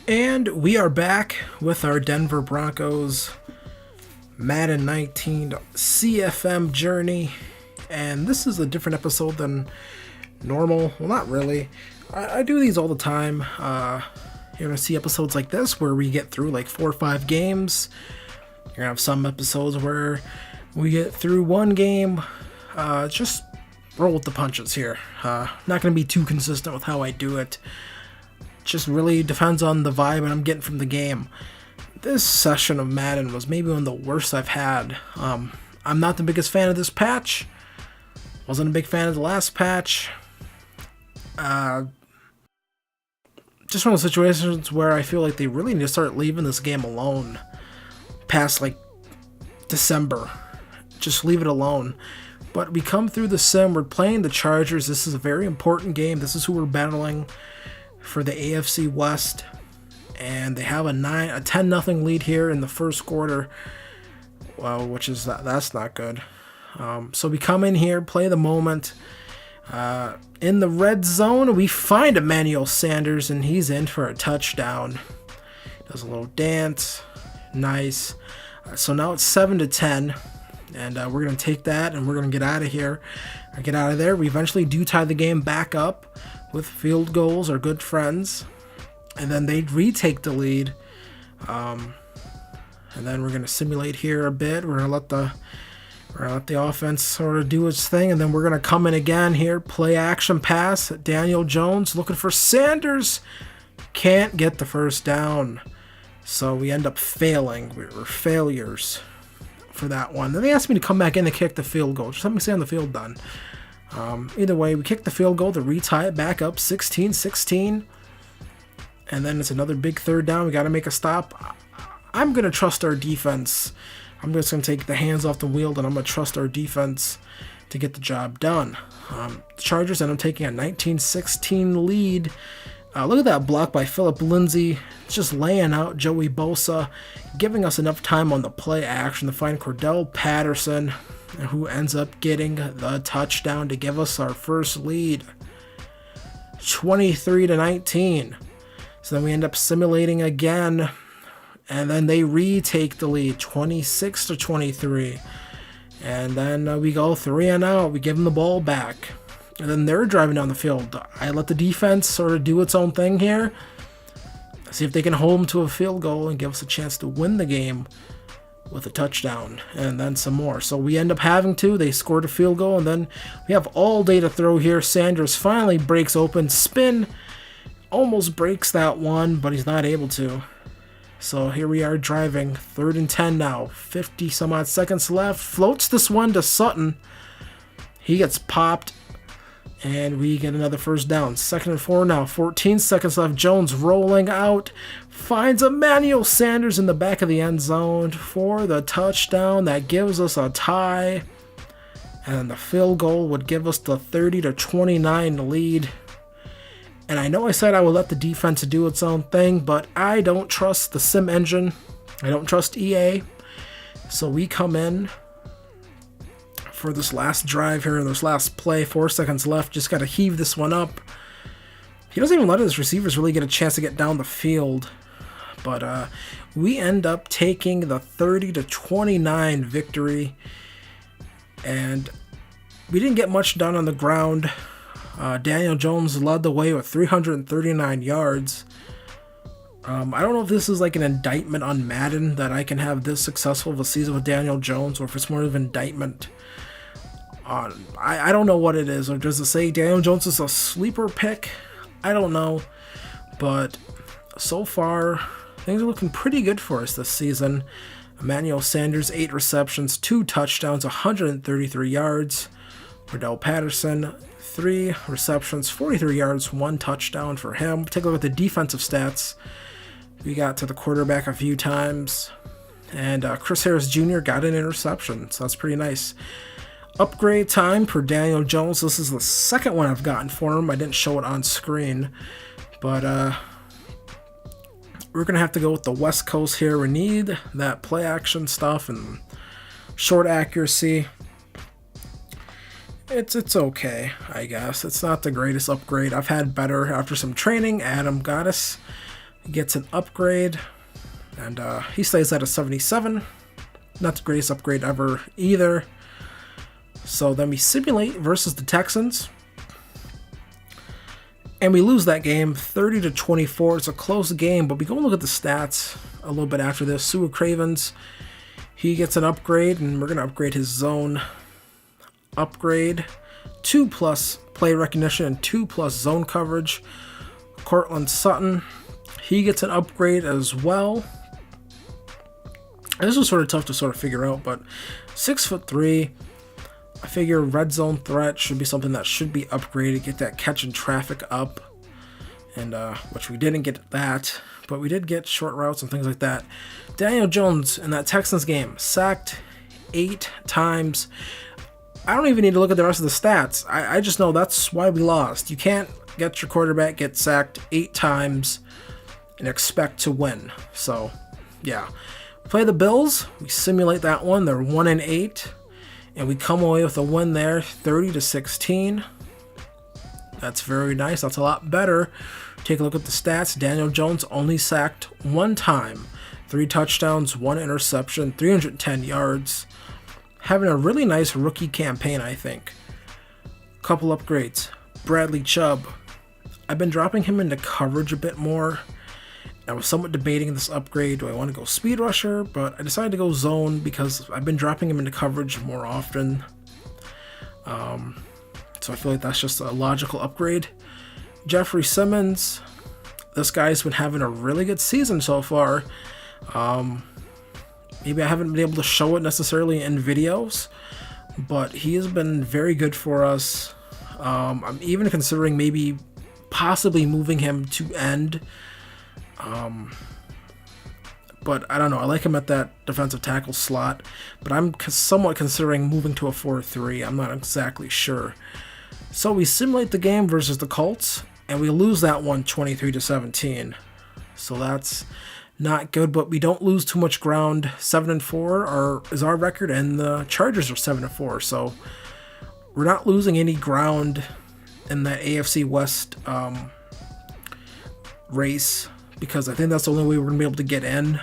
And we are back with our Denver Broncos Madden 19 CFM journey. And this is a different episode than normal. Well, not really. I do these all the time. You're going to see episodes like this where we get through like 4 or 5 games. You're going to have some episodes where we get through one game. Just roll with the punches here. Not going to be too consistent with how I do it. Just really depends on the vibe I'm getting from the game. This session of Madden was maybe one of the worst I've had. I'm not the biggest fan of this patch. Wasn't a big fan of the last patch. Just one of those situations where I feel like they really need to start leaving this game alone past like December. Just leave it alone. But we come through the sim. We're playing the Chargers. This is a very important game. This is who we're battling for the AFC West, and they have a 10-0 lead here in the first quarter. Well, which is that's not good. So we come in here, play the moment. In the red zone, we find Emmanuel Sanders, and he's in for a touchdown. Does a little dance, nice. So now it's 7-10, and we're gonna take that, and we're gonna get out of here. Get out of there. We eventually do tie the game back up with field goals, our good friends, and then they retake the lead. And then we're going to simulate here a bit. We're going to let the offense sort of do its thing, and then we're going to come in again here, play action pass. Daniel Jones looking for Sanders, can't get the first down, so we end up failing. We were failures for that one. Then they asked me to come back in and kick the field goal. Just let me stay on the field done. Either way, we kick the field goal to retie it back up 16-16. And then it's another big third down. We got to make a stop. I'm going to trust our defense. I'm just going to take the hands off the wheel, and I'm going to trust our defense to get the job done. The Chargers end up taking a 19-16 lead. Look at that block by Phillip Lindsay. Just laying out Joey Bosa, giving us enough time on the play action to find Cordell Patterson, who ends up getting the touchdown to give us our first lead, 23-19. So then we end up simulating again, and then they retake the lead, 26-23. And then we go 3 and out. We give them the ball back, and then they're driving down the field. I let the defense sort of do its own thing here, see if they can hold them to a field goal and give us a chance to win the game with a touchdown, and then some more. So we end up having to. They scored a field goal, and then we have all day to throw here. Sanders finally breaks open. Spin almost breaks that one, but he's not able to. So here we are driving. 3rd and 10 now. 50 some odd seconds left. Floats this one to Sutton. He gets popped, and we get another first down. 2nd and 4 now. 14 seconds left. Jones rolling out. Finds Emmanuel Sanders in the back of the end zone for the touchdown. That gives us a tie. And the field goal would give us the 30-29 lead. And I know I said I would let the defense do its own thing, but I don't trust the sim engine. I don't trust EA. So we come in for this last drive here, this last play, 4 seconds left. Just got to heave this one up. He doesn't even let his receivers really get a chance to get down the field. But we end up taking the 30-29 victory. And we didn't get much done on the ground. Daniel Jones led the way with 339 yards. I don't know if this is like an indictment on Madden that I can have this successful of a season with Daniel Jones, or if it's more of an indictment on... I don't know what it is. Or does it say Daniel Jones is a sleeper pick? I don't know. But so far, things are looking pretty good for us this season. Emmanuel Sanders, 8 receptions, 2 touchdowns, 133 yards. Cordell Patterson, 3 receptions, 43 yards, 1 touchdown for him. Take a look at the defensive stats. We got to the quarterback a few times. And Chris Harris Jr. got an interception, so that's pretty nice. Upgrade time for Daniel Jones. This is the second one I've gotten for him. I didn't show it on screen. But we're going to have to go with the West Coast here. We need that play action stuff and short accuracy. It's okay, I guess. It's not the greatest upgrade. I've had better after some training. Adam got us He gets an upgrade, and he stays at a 77. Not the greatest upgrade ever either. So then we simulate versus the Texans. And we lose that game 30-24. It's a close game, but we go and look at the stats a little bit after this. Sua Cravens, he gets an upgrade, and we're going to upgrade his zone upgrade. 2+ play recognition and 2+ zone coverage. Cortland Sutton, he gets an upgrade as well. This was sort of tough to sort of figure out, but 6'3". I figure red zone threat should be something that should be upgraded, get that catch and traffic up, and which we didn't get that, but we did get short routes and things like that. Daniel Jones in that Texans game sacked 8 times. I don't even need to look at the rest of the stats. I just know that's why we lost. You can't get your quarterback get sacked 8 times and expect to win. So, yeah. Play the Bills. We simulate that one. They're 1-8. And we come away with a win there, 30-16. That's very nice. That's a lot better. Take a look at the stats. Daniel Jones only sacked 1 time. 3 touchdowns, 1 interception, 310 yards. Having a really nice rookie campaign, I think. Couple upgrades. Bradley Chubb. I've been dropping him into coverage a bit more. I was somewhat debating this upgrade. Do I want to go speed rusher? But I decided to go zone because I've been dropping him into coverage more often. So I feel like that's just a logical upgrade. Jeffrey Simmons. This guy's been having a really good season so far. Maybe I haven't been able to show it necessarily in videos, but he has been very good for us. I'm even considering maybe possibly moving him to end. But I don't know. I like him at that defensive tackle slot, but I'm somewhat considering moving to a 4-3. I'm not exactly sure. So we simulate the game versus the Colts, and we lose that one 23-17. So that's not good, but we don't lose too much ground. 7-4 is our record, and the Chargers are 7-4. So we're not losing any ground in that AFC West race, because I think that's the only way we're going to be able to get in,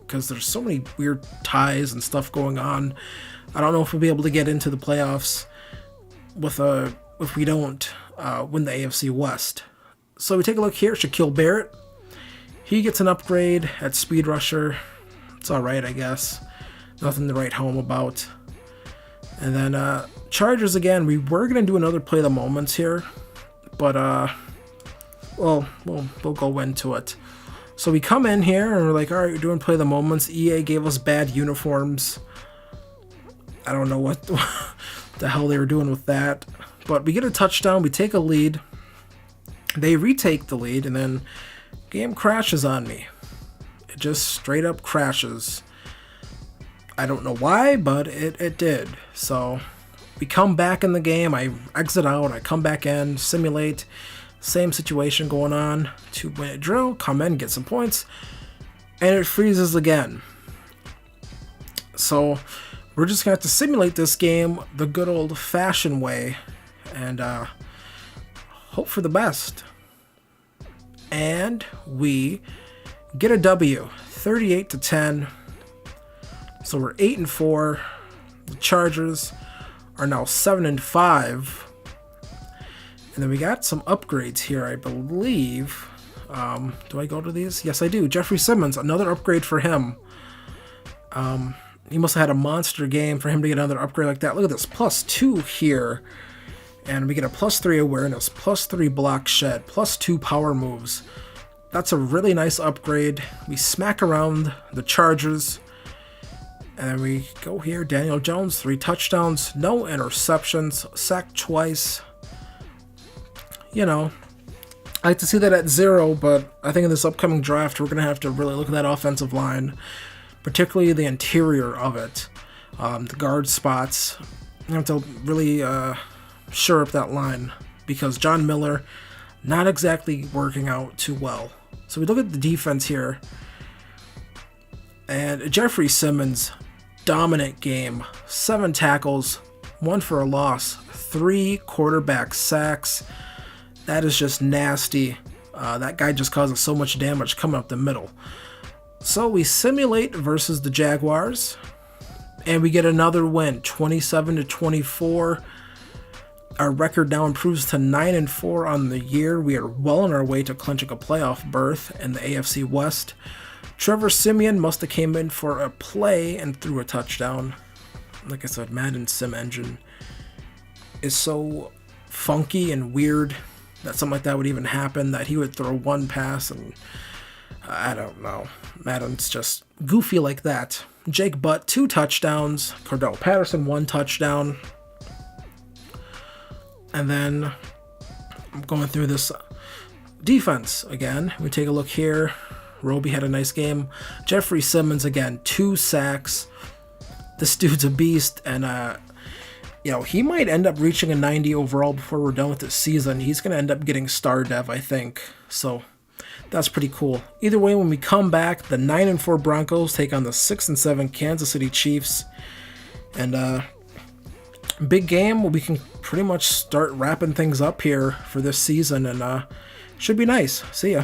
because there's so many weird ties and stuff going on. I don't know if we'll be able to get into the playoffs if we don't win the AFC West. So we take a look here. Shaquille Barrett, he gets an upgrade at speed rusher. It's alright, I guess. Nothing to write home about. And then Chargers again. We were going to do another play of the moments here, but we'll go into it. So we come in here and we're like, all right, we're doing play of the moments. EA gave us bad uniforms. I don't know what the hell they were doing with that. But we get a touchdown. We take a lead. They retake the lead, and then game crashes on me. It just straight up crashes. I don't know why, but it did. So we come back in the game. I exit out. I come back in, simulate. Same situation going on. 2-minute drill. Come in, get some points. And it freezes again. So we're just going to have to simulate this game the good old-fashioned way. And hope for the best. And we get a W. 38-10. So we're 8-4. The Chargers are now 7-5. And then we got some upgrades here, I believe. Do I go to these? Yes, I do. Jeffrey Simmons, another upgrade for him. He must have had a monster game for him to get another upgrade like that. Look at this, +2 here. And we get a +3 awareness, +3 block shed, +2 power moves. That's a really nice upgrade. We smack around the Chargers. And then we go here. Daniel Jones, 3 touchdowns, no interceptions, sacked twice. You know, I like to see that at 0, but I think in this upcoming draft, we're going to have to really look at that offensive line, particularly the interior of it, the guard spots. You have to really shore up that line, because John Miller, not exactly working out too well. So we look at the defense here, and Jeffrey Simmons, dominant game, 7 tackles, 1 for a loss, 3 quarterback sacks. That is just nasty. That guy just causes so much damage coming up the middle. So we simulate versus the Jaguars, and we get another win, 27-24. Our record now improves to 9-4 on the year. We are well on our way to clinching a playoff berth in the AFC West. Trevor Siemian must have came in for a play and threw a touchdown. Like I said, Madden Sim Engine is so funky and weird that something like that would even happen, that he would throw one pass, and I don't know. Madden's just goofy like that. Jake Butt, 2 touchdowns. Cordell Patterson, 1 touchdown. And then I'm going through this defense again. We take a look here. Roby had a nice game. Jeffrey Simmons again, 2 sacks. This dude's a beast, and he might end up reaching a 90 overall before we're done with this season. He's going to end up getting star dev, I think. So that's pretty cool. Either way, when we come back, the 9-4 Broncos take on the 6-7 Kansas City Chiefs. And big game where we can pretty much start wrapping things up here for this season, and should be nice. See ya.